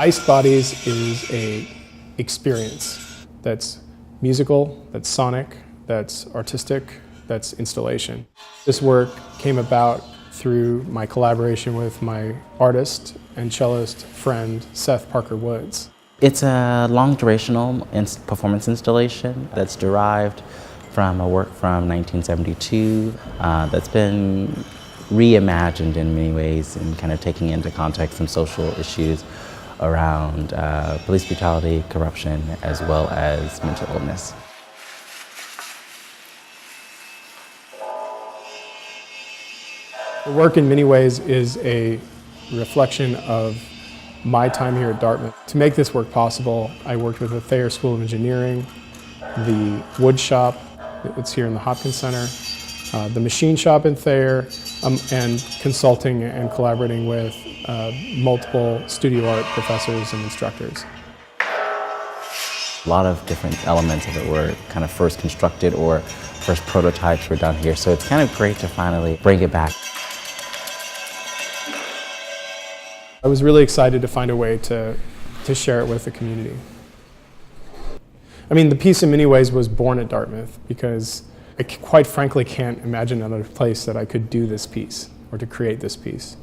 Iced Bodies is a experience that's musical, that's sonic, that's artistic, that's installation. This work came about through my collaboration with my artist and cellist friend, Seth Parker Woods. It's a long durational performance installation that's derived from a work from 1972 that's been reimagined in many ways and kind of taking into context some social issues around police brutality, corruption, as well as mental illness. The work in many ways is a reflection of my time here at Dartmouth. To make this work possible, I worked with the Thayer School of Engineering, the wood shop that's here in the Hopkins Center, the machine shop in Thayer, and consulting and collaborating with multiple studio art professors and instructors. A lot of different elements of it were kind of first constructed or first prototypes were done here, so it's kind of great to finally bring it back. I was really excited to find a way to share it with the community. I mean, the piece in many ways was born at Dartmouth because I quite frankly can't imagine another place that I could do this piece or to create this piece.